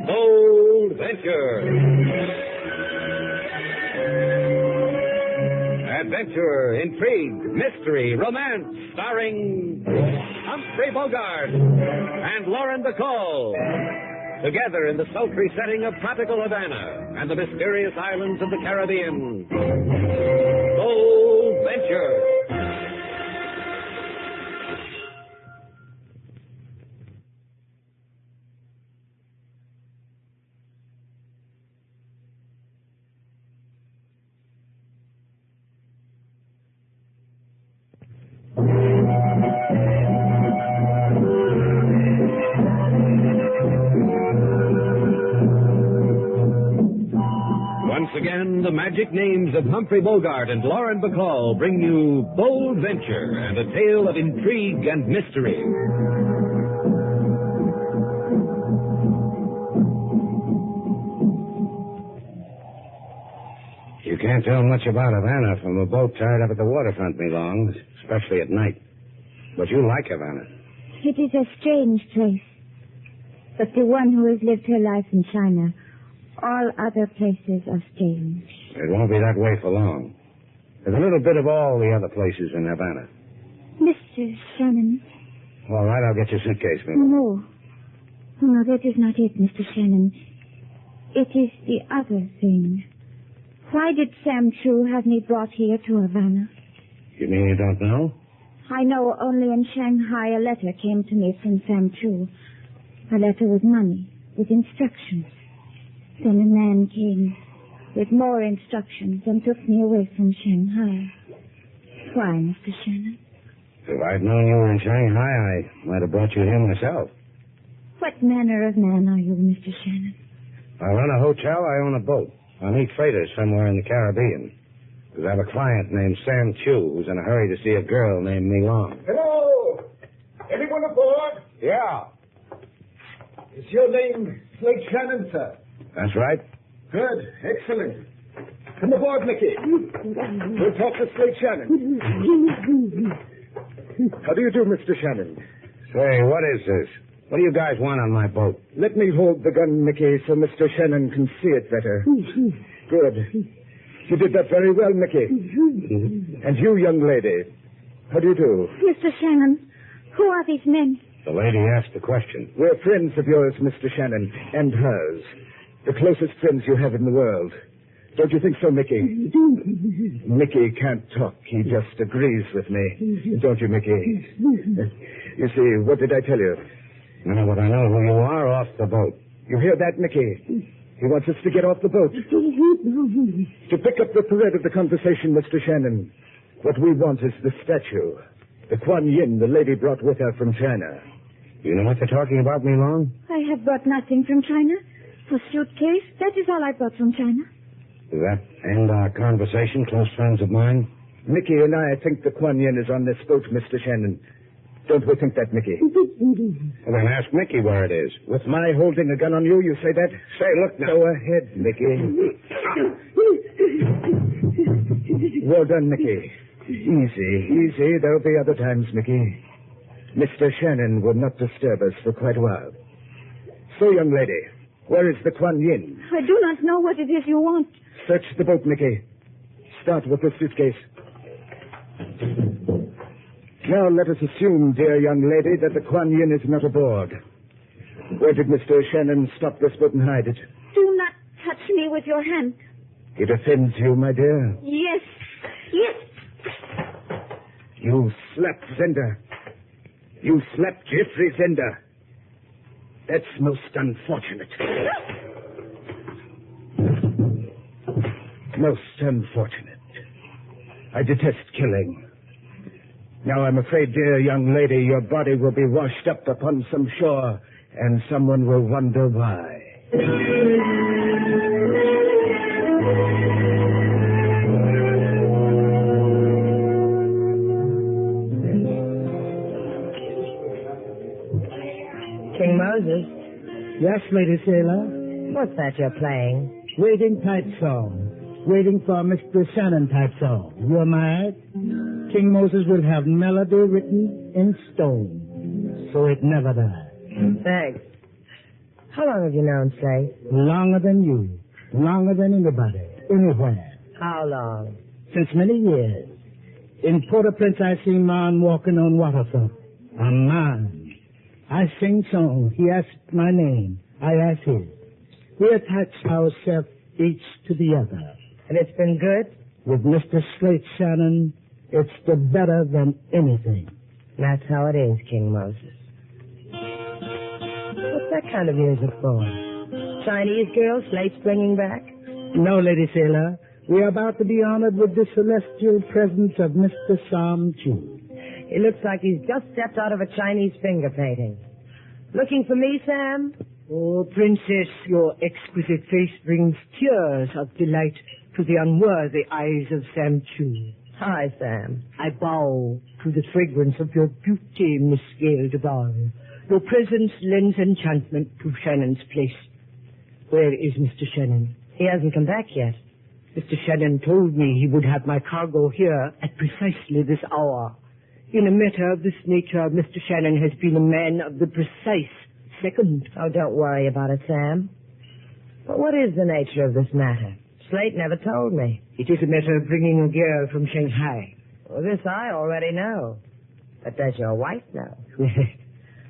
Bold Venture. Adventure, intrigue, mystery, romance, starring Humphrey Bogart and Lauren Bacall. Together in the sultry setting of tropical Havana and the mysterious islands of the Caribbean. Bold Venture. Once again, the magic names of Humphrey Bogart and Lauren Bacall bring you Bold Venture and a tale of intrigue and mystery. You can't tell much about Havana from a boat tied up at the waterfront, me long, especially at night. But you like Havana. It is a strange place. But the one who has lived her life in China, all other places are strange. It won't be that way for long. There's a little bit of all the other places in Havana. Mr. Shannon. All right, I'll get your suitcase, me. No. No, that is not it, Mr. Shannon. It is the other thing. Why did Sam True have me brought here to Havana? You mean you don't know? I know only in Shanghai a letter came to me from Sam True. A letter with money, with instructions. Then a man came with more instructions and took me away from Shanghai. Why, Mr. Shannon? If I'd known you were in Shanghai, I might have brought you here myself. What manner of man are you, Mr. Shannon? I run a hotel, I own a boat. I meet freighters somewhere in the Caribbean. Because I have a client named Sam Chu who's in a hurry to see a girl named Mi Long. Hello! Anyone aboard? Yeah, Is your name Slate Shannon, sir? that's right. Good. Excellent. Come aboard, Mickey. We'll talk to Slate Shannon. How do you do, Mr. Shannon? Say, what is this? What do you guys want on my boat? Let me hold the gun, Mickey, so Mr. Shannon can see it better. Good. You did that very well, Mickey. And you, young lady, how do you do? Mr. Shannon, who are these men? The lady asked the question. We're friends of yours, Mr. Shannon, and hers. The closest friends you have in the world. Don't you think so, Mickey? Mickey can't talk. He just agrees with me. Don't you, Mickey? You see, what did I tell you? Now that I know who you are, off the boat. You hear that, Mickey? He wants us to get off the boat. To pick up the thread of the conversation, Mr. Shannon, what we want is the statue. The Kuan Yin the lady brought with her from China. You know what they're talking about, Mi Long? I have brought nothing from China. A suitcase, that is all I brought from China. Does that end our conversation, close friends of mine? Mickey and I think the Kuan Yin is on this boat, Mr. Shannon. Don't we think that, Mickey? Well, then ask Mickey where it is. With my holding a gun on you, you say that? Say, look now. Go ahead, Mickey. Well done, Mickey. Easy. There'll be other times, Mickey. Mr. Shannon will not disturb us for quite a while. So, young lady, where is the Kuan Yin? I do not know what it is you want. Search the boat, Mickey. Start with the suitcase. Now let us assume, dear young lady, that the Kuan Yin is not aboard. Where did Mr. Shannon stop this boat and hide it? Do not touch me with your hand. It offends you, my dear. Yes. You slapped Zender. You slapped Jeffrey Zender. That's most unfortunate. Most unfortunate. I detest killing. Now, I'm afraid, dear young lady, your body will be washed up upon some shore, and someone will wonder why. King Moses. Yes, Lady Sailor. What's that you're playing? Waiting type song. Waiting for Mr. Shannon type song. You're married? King Moses will have melody written in stone, so it never dies. Thanks. How long have you known Slate? Longer than you. Longer than anybody. Anywhere. How long? Since many years. In Port-au-Prince, I seen man walking on waterfront. A man. I sing song. He asked my name. I asked his. We attached ourselves each to the other. And it's been good? With Mr. Slate Shannon, it's the better than anything. That's how it is, King Moses. What's that kind of music for? Chinese girl Slate's bringing back? No, Lady Sailor. We are about to be honored with the celestial presence of Mr. Sam Chu. He looks like he's just stepped out of a Chinese finger painting. Looking for me, Sam? Oh, Princess, your exquisite face brings tears of delight to the unworthy eyes of Sam Chu. Hi, Sam. I bow to the fragrance of your beauty, Miss Sailor Duval. Your presence lends enchantment to Shannon's place. Where is Mr. Shannon? He hasn't come back yet. Mr. Shannon told me he would have my cargo here at precisely this hour. In a matter of this nature, Mr. Shannon has been a man of the precise second. Oh, don't worry about it, Sam. But what is the nature of this matter? Slate never told me. It is a matter of bringing a girl from Shanghai. Well, this I already know. But does your wife know?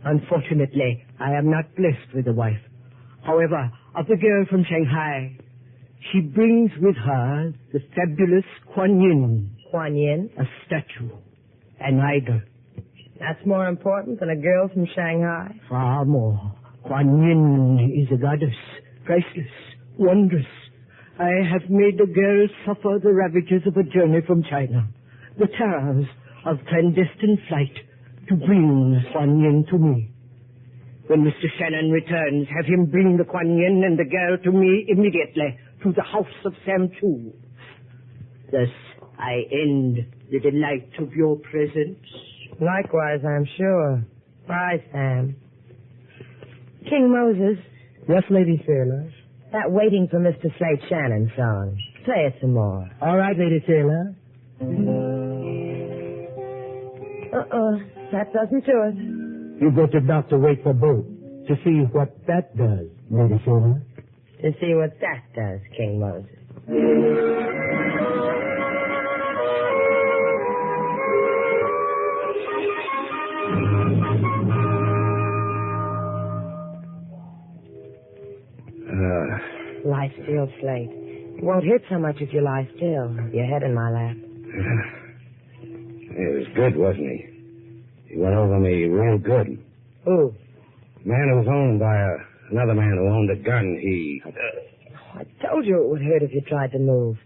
Unfortunately, I am not blessed with a wife. However, of the girl from Shanghai, she brings with her the fabulous Kuan Yin. Kuan Yin? A statue. An idol. That's more important than a girl from Shanghai? Far more. Kuan Yin is a goddess. Priceless. Wondrous. I have made the girl suffer the ravages of a journey from China. The terrors of clandestine flight to bring Kuan Yin to me. When Mr. Shannon returns, have him bring the Kuan Yin and the girl to me immediately to the house of Sam Chu. Thus, I end the delight of your presence. Likewise, I'm sure. Bye, Sam. King Moses. Yes, Lady Sailor. That Waiting for Mr. Slate Shannon song. Play it some more. All right, Lady Sailor. That doesn't do it. You go to Dr. Wait for boat to see what that does, Lady Sailor. To see what that does, King Moses. Lie still, Slate. It won't hurt so much if you lie still. Your head in my lap. It was good, wasn't he? He went over me real good. Who? Man who was owned by another man who owned a gun, he... I told you it would hurt if you tried to move.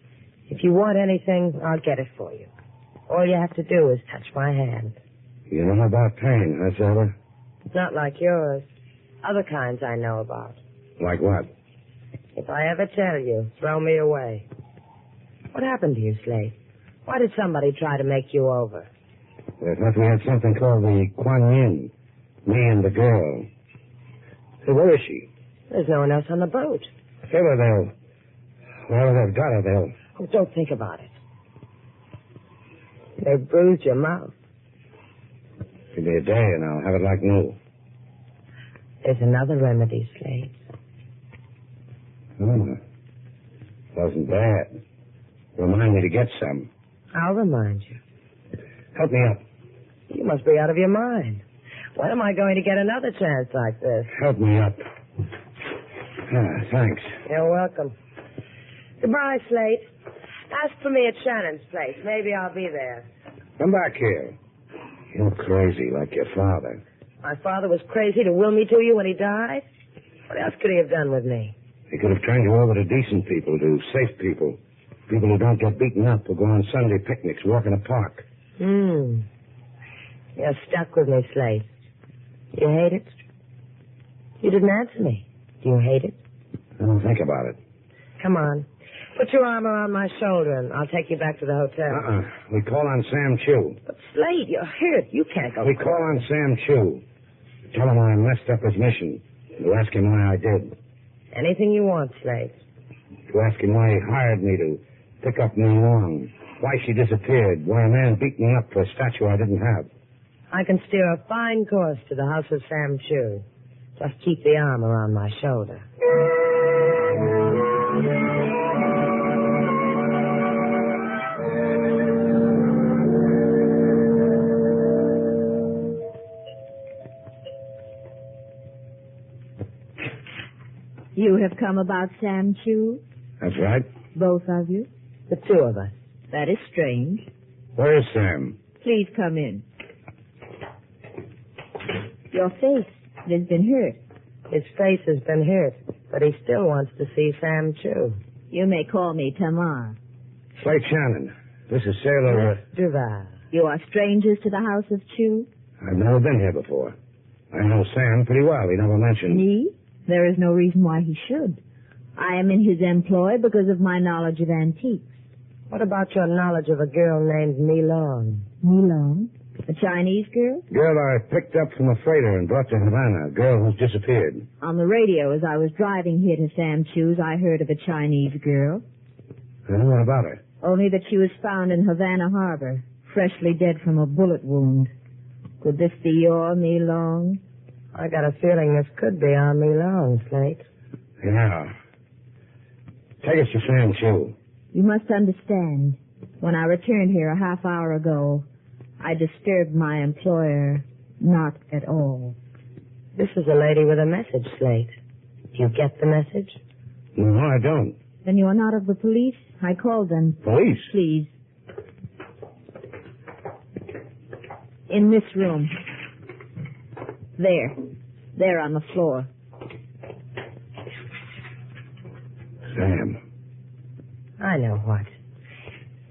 If you want anything, I'll get it for you. All you have to do is touch my hand. You know about pain, huh, Sailor? It's not like yours. Other kinds I know about. Like what? If I ever tell you, throw me away. What happened to you, Slate? Why did somebody try to make you over? They thought we had something called the Kuan Yin. Me and the girl. Hey, where is she? There's no one else on the boat. Sailor, they've got her, they'll... Oh, don't think about it. They've bruised your mouth. It'll be a day and I'll have it like new. There's another remedy, Slate. Oh, wasn't bad. Remind me to get some. I'll remind you. Help me up. You must be out of your mind. When am I going to get another chance like this? Help me up. Thanks. You're welcome. Goodbye, Slate. Ask for me at Shannon's place. Maybe I'll be there. Come back here. You're crazy like your father. My father was crazy to will me to you when he died? What else could he have done with me? He could have turned you over to decent people, to safe people. People who don't get beaten up or go on Sunday picnics, walk in a park. You're stuck with me, Slate. You hate it? You didn't answer me. Do you hate it? I don't think about it. Come on. Put your arm around my shoulder and I'll take you back to the hotel. We call on Sam Chu. But, Slate, you're hurt. You can't go. We call on Sam Chu. Tell him I messed up his mission. You ask him why I did. Anything you want, Slate. You ask him why he hired me to pick up my wrong. Why she disappeared. Why a man beat me up for a statue I didn't have. I can steer a fine course to the house of Sam Chu. Just keep the arm around my shoulder. You have come about Sam Chu? That's right. Both of you? The two of us. That is strange. Where is Sam? Please come in. Your face has been hurt. His face has been hurt, but he still wants to see Sam Chu. You may call me Tamar. Slate Shannon. This is Sailor... Duval. You are strangers to the house of Chu? I've never been here before. I know Sam pretty well. He never mentioned... Me? There is no reason why he should. I am in his employ because of my knowledge of antiques. What about your knowledge of a girl named Mi Long? Mi Long? A Chinese girl? Girl I picked up from a freighter and brought to Havana. A girl who's disappeared. On the radio, as I was driving here to Sam Chu's, I heard of a Chinese girl. What about her? Only that she was found in Havana Harbor, freshly dead from a bullet wound. Could this be your Mi Long? I got a feeling this could be our Mi Long, Slate. Yeah. Take us to Sam Chu. You must understand, when I returned here a half hour ago, I disturbed my employer not at all. This is a lady with a message, Slate. Do you get the message? No, I don't. Then you are not of the police? I called them. Police? Please. In this room. There on the floor. Sam. I know what.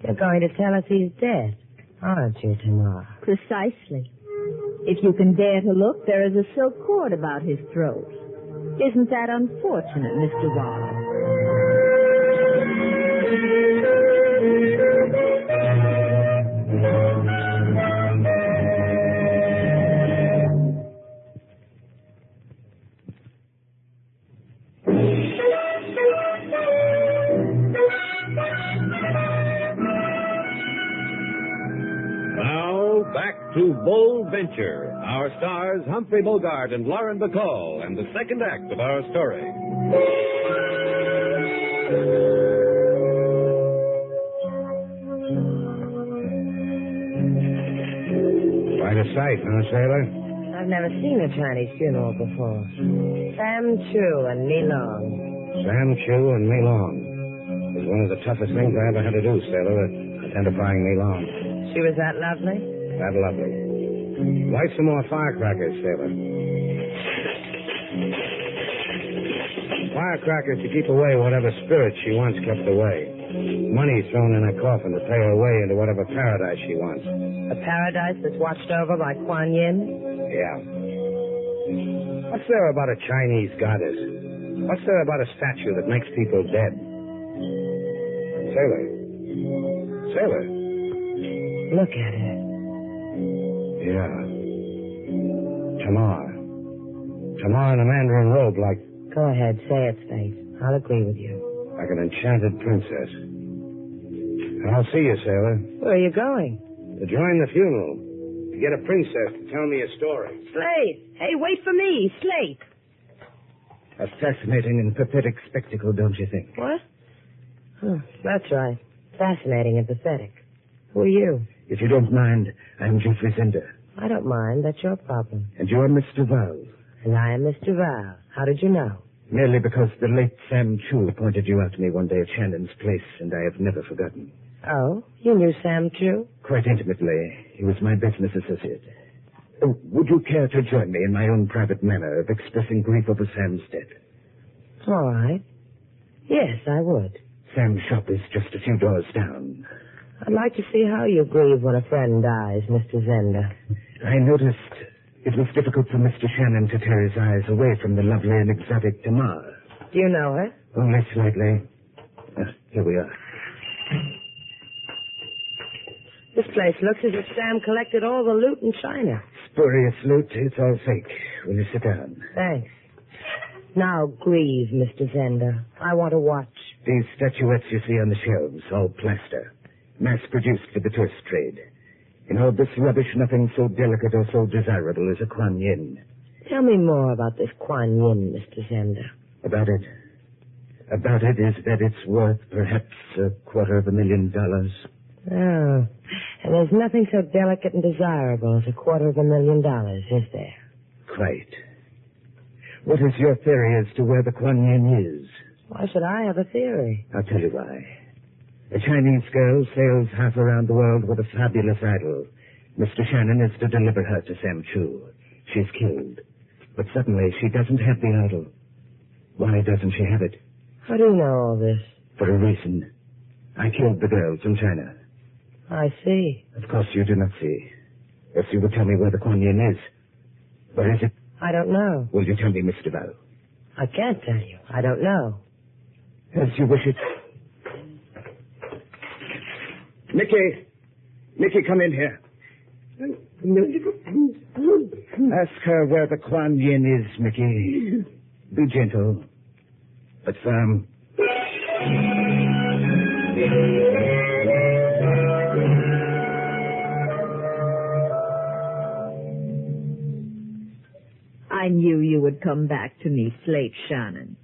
You're going to tell us he's dead, aren't you, Tamar? Precisely. If you can dare to look, there is a silk cord about his throat. Isn't that unfortunate, Miss Duval? To Bold Venture, our stars Humphrey Bogart and Lauren Bacall, and the second act of our story. Quite a sight, huh, Sailor? I've never seen a Chinese funeral before. Sam Chu and Mi Long. Sam Chu and Mi Long. It was one of the toughest things I ever had to do, Sailor, identifying Mi Long. She was that lovely? That lovely. Light some more firecrackers, Sailor. Firecrackers to keep away whatever spirit she wants kept away. Money thrown in her coffin to pay her way into whatever paradise she wants. A paradise that's watched over by Kuan Yin? Yeah. What's there about a Chinese goddess? What's there about a statue that makes people dead? Sailor. Sailor. Look at her. Yeah. Tamar. Tamar in a mandarin robe like... Go ahead, say it, Slate. I'll agree with you. Like an enchanted princess. I'll see you, Sailor. Where are you going? To join the funeral. To get a princess to tell me a story. Slate! Hey, wait for me, Slate! A fascinating and pathetic spectacle, don't you think? What? Oh, that's right. Fascinating and pathetic. Who are you? If you don't mind, I'm Jeffrey Zender. I don't mind. That's your problem. And you're Miss Duval. And I am Miss Duval. How did you know? Merely because the late Sam Chu pointed you out to me one day at Shannon's place, and I have never forgotten. Oh? You knew Sam Chu? Quite intimately. He was my business associate. Oh, would you care to join me in my own private manner of expressing grief over Sam's death? All right. Yes, I would. Sam's shop is just a few doors down. I'd like to see how you grieve when a friend dies, Mr. Zender. I noticed it was difficult for Mr. Shannon to tear his eyes away from the lovely and exotic Tamar. Do you know her? Only slightly. Here we are. This place looks as if Sam collected all the loot in China. Spurious loot. It's all fake. Will you sit down? Thanks. Now grieve, Mr. Zender. I want to watch. These statuettes you see on the shelves, all plaster. mass-produced for the tourist trade. In all this rubbish, nothing so delicate or so desirable as a Kuan Yin. Tell me more about this Kuan Yin, Mr. Zender. About it is that it's worth perhaps $250,000. Oh, and there's nothing so delicate and desirable as $250,000, is there? Quite. What is your theory as to where the Kuan Yin is? Why should I have a theory? I'll tell you why. A Chinese girl sails half around the world with a fabulous idol. Mr. Shannon is to deliver her to Sam Chu. She's killed. But suddenly she doesn't have the idol. Why doesn't she have it? How do you know all this? For a reason. I killed the girl from China. I see. Of course you do not see. Else you would tell me where the Kuan Yin is. Where is it? I don't know. Will you tell me, Mr. Duval? I can't tell you. I don't know. As you wish it. Mickey, come in here. Ask her where the Kuan Yin is, Mickey. Be gentle, but firm. I knew you would come back to me, Slate Shannon.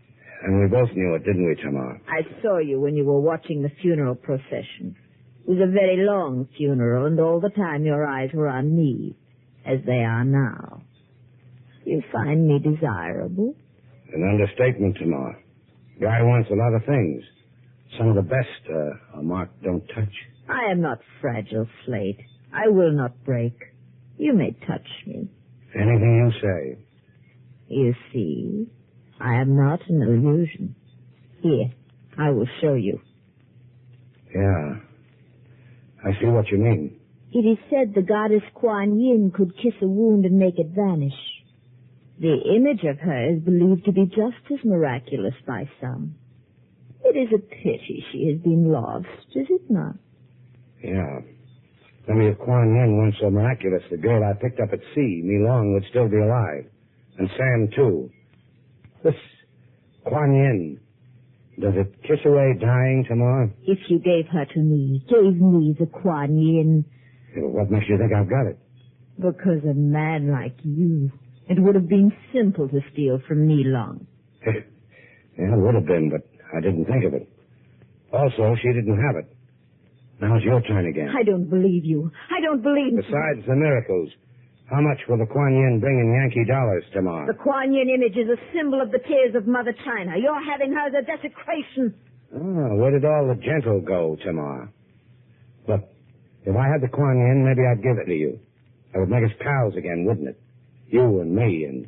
And we both knew it, didn't we, Tamar? I saw you when you were watching the funeral procession. It was a very long funeral, and all the time your eyes were on me, as they are now. You find me desirable? An understatement, Tamar. Guy wants a lot of things. Some of the best a mark don't touch. I am not fragile, Slate. I will not break. You may touch me. Anything you say. You see, I am not an illusion. Here, I will show you. Yeah. I see what you mean. It is said the goddess Kuan Yin could kiss a wound and make it vanish. The image of her is believed to be just as miraculous by some. It is a pity she has been lost, is it not? Yeah. I mean, if Kuan Yin weren't so miraculous, the girl I picked up at sea, Me Long, would still be alive. And Sam, too. This Kuan Yin, does it kiss away dying, Tamar? If you gave her to me, gave me the Kuan Yin. What makes you think I've got it? Because a man like you, it would have been simple to steal from Me Long. Yeah, it would have been, but I didn't think of it. Also, she didn't have it. Now it's your turn again. I don't believe you. I don't believe... Besides the miracles, how much will the Kuan Yin bring in Yankee dollars tomorrow? The Kuan Yin image is a symbol of the tears of Mother China. Your having her is a desecration. Oh, where did all the gentle go tomorrow? Look, if I had the Kuan Yin, maybe I'd give it to you. That would make us pals again, wouldn't it? You and me and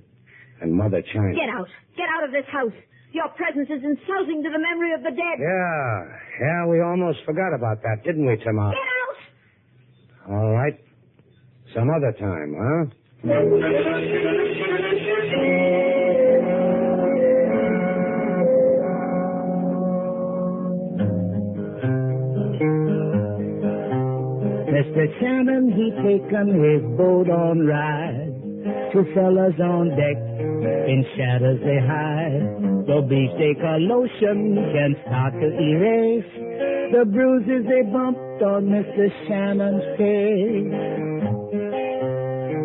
Mother China. Get out. Get out of this house. Your presence is insulting to the memory of the dead. Yeah, we almost forgot about that, didn't we, Tamar? Get out! All right. Some other time, huh? Mr. Shannon, he taken his boat on ride. Two fellas on deck, in shadows they hide. The beefsteak or lotion can start to erase the bruises they bumped on Mr. Shannon's face.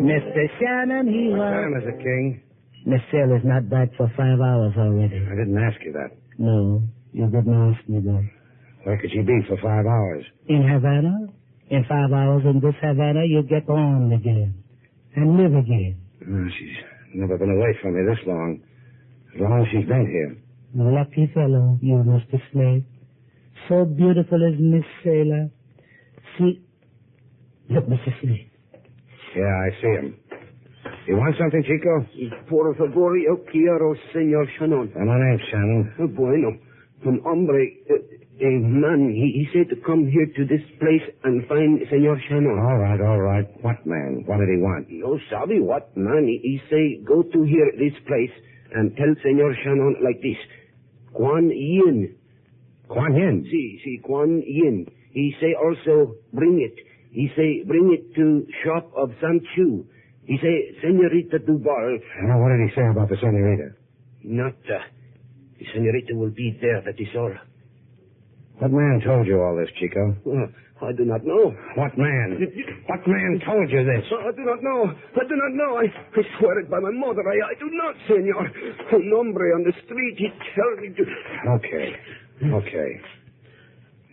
Mr. Shannon, he What was... time is it, King? Miss Sailor's not back for 5 hours already. I didn't ask you that. No, you didn't ask me that. Where could she be for 5 hours? In Havana? In 5 hours in this Havana, you get on again. And live again. Oh, she's never been away from me this long. As long as she's been here. Lucky fellow, you, Mr. Slate. So beautiful as Miss Sailor. See... Look, Mr. Slate. Yeah, I see him. You want something, Chico? Por favor, yo quiero, Señor Shannon. My name's Shannon. Bueno, un hombre, a man, he said to come here to this place and find Señor Shannon. All right. What man? What did he want? No sabe what man. He say, go to here, this place, and tell Señor Shannon like this. Kuan Yin. Kuan Yin? Si, Kuan Yin. He say also, bring it. He say, bring it to shop of Sam Chu. He say, Senorita Duval. What did he say about the senorita? Not, the senorita will be there, that is all. What man told you all this, Chico? I do not know. What man? What man told you this? I do not know. I do not know. I swear it by my mother. I do not, senor. Un hombre on the street, he told me to... Okay.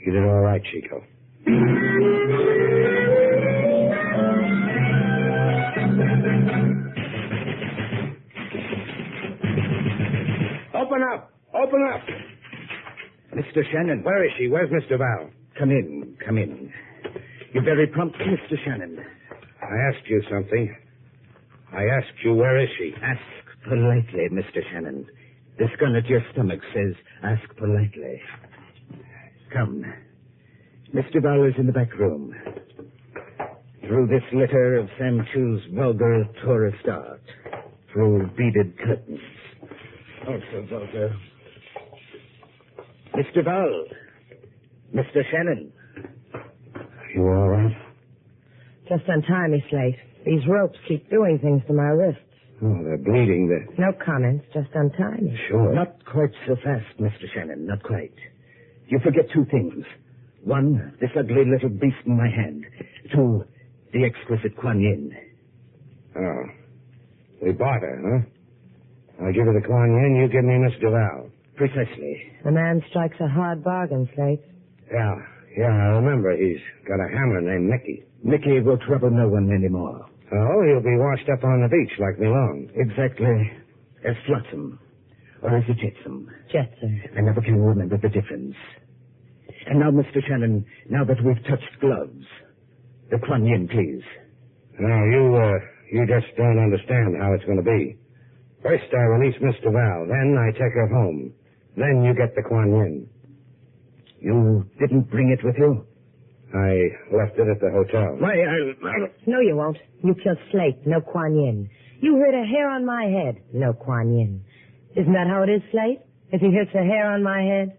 You did all right, Chico. Open up! Mr. Shannon. Where is she? Where's Miss Duval? Come in. You're very prompt, Mr. Shannon. I asked you something. I asked you, where is she? Ask politely, Mr. Shannon. This gun at your stomach says, ask politely. Come. Miss Duval is in the back room. Through this litter of Sam Chu's vulgar tourist art. Through beaded curtains. Also vulgar. Miss Duval. Mr. Shannon. You all right? Just untie me, Slate. These ropes keep doing things to my wrists. Oh, they're bleeding. No comments. Just untie me. Sure. Not quite so fast, Mr. Shannon. Not quite. You forget two things. One, this ugly little beast in my hand. Two, the exquisite Kuan Yin. Oh. We bought her, huh? I give her the Kuan Yin, you give me Miss Duval. Precisely. The man strikes a hard bargain, Slate. Yeah, I remember. He's got a hammer named Mickey. Mickey will trouble no one anymore. Oh, he'll be washed up on the beach like me long. Exactly. As Flotsam. Or as a Jetsam. Jetsam. I never can remember the difference. And now, Mr. Shannon, now that we've touched gloves, the Kuan Yin, please. No, you just don't understand how it's going to be. First, I release Miss Duval. Then I take her home. Then you get the Kuan Yin. You didn't bring it with you? I left it at the hotel. Why, No, you won't. You killed Slate. No Kuan Yin. You hurt a hair on my head. No Kuan Yin. Isn't that how it is, Slate? If he hurts a hair on my head?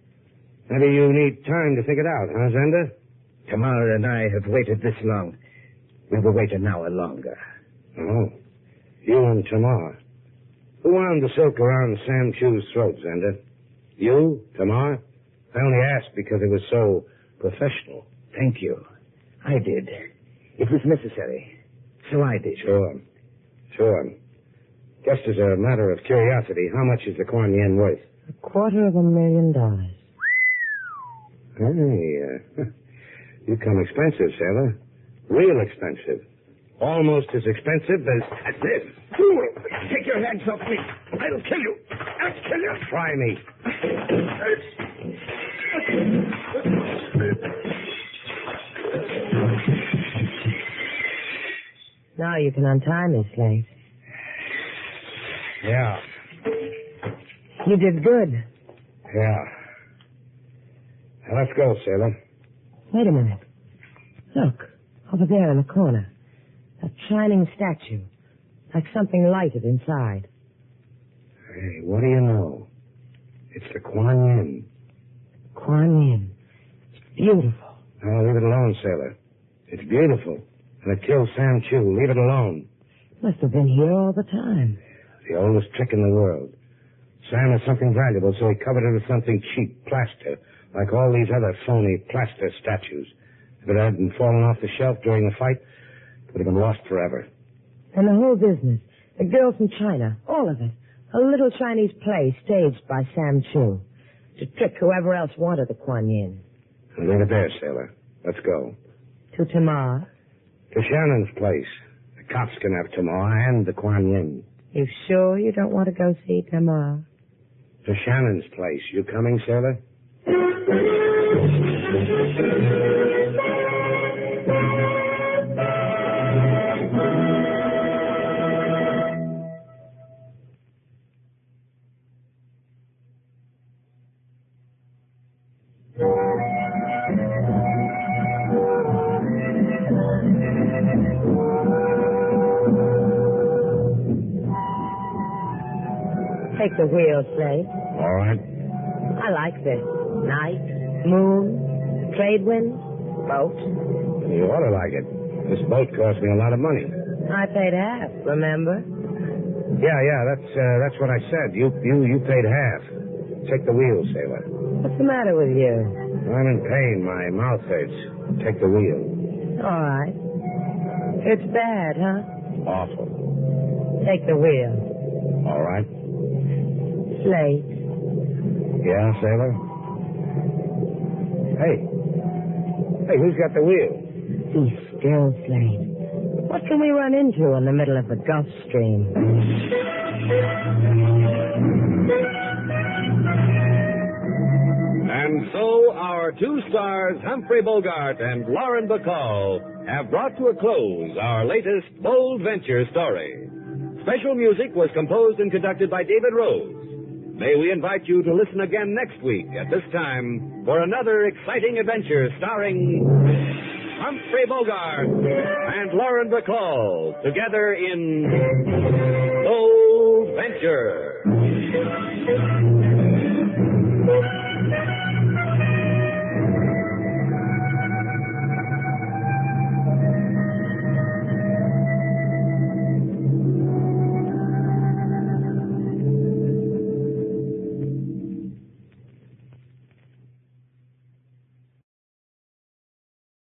Maybe you need time to think it out, huh, Zenda? Tamara and I have waited this long. We will wait an hour longer. Oh. You and Tamar. Who wound the silk around Sam Chu's throat, Zenda? You? Tamar? I only asked because it was so professional. Thank you. I did. It was necessary. So I did. Sure. Just as a matter of curiosity, how much is the Kuan Yin worth? $250,000. Hey, you come expensive, Sailor. Real expensive. Almost as expensive as this. Fool! Take your hands off me. I'll kill you. I'll kill you. Try me. Now you can untie me, Slate. Yeah. You did good. Yeah. Now, let's go, Sailor. Wait a minute. Look, over there in the corner. That shining statue. Like something lighted inside. Hey, what do you know? It's the Kuan Yin. Kuan Yin. It's beautiful. Oh, leave it alone, Sailor. It's beautiful. And it killed Sam Chu. Leave it alone. Must have been here all the time. The oldest trick in the world. Sam has something valuable, so he covered it with something cheap, plaster, like all these other phony plaster statues. If it hadn't fallen off the shelf during the fight, it would have been lost forever. And the whole business. The girls from China. All of it. A little Chinese play staged by Sam Chu. To trick whoever else wanted the Kuan Yin. Now, leave it there, Sailor. Let's go. To Tamar. To Shannon's place. The cops can have Tamar and the Kuan Yin. You sure you don't want to go see Tamar? To Shannon's place. You coming, Sailor? Take the wheel, Slate. All right. I like this. Night, moon, trade winds, boat. You ought to like it. This boat cost me a lot of money. I paid half, remember? Yeah, that's what I said. You paid half. Take the wheel, Sailor. What's the matter with you? I'm in pain. My mouth hurts. Take the wheel. All right. It's bad, huh? Awful. Take the wheel. All right. Slate. Yeah, Sailor? Hey. Hey, who's got the wheel? Be still, Slate. What can we run into in the middle of the Gulf Stream? And so our two stars, Humphrey Bogart and Lauren Bacall, have brought to a close our latest bold venture story. Special music was composed and conducted by David Rose. May we invite you to listen again next week at this time for another exciting adventure starring Humphrey Bogart and Lauren Bacall together in Bold Venture.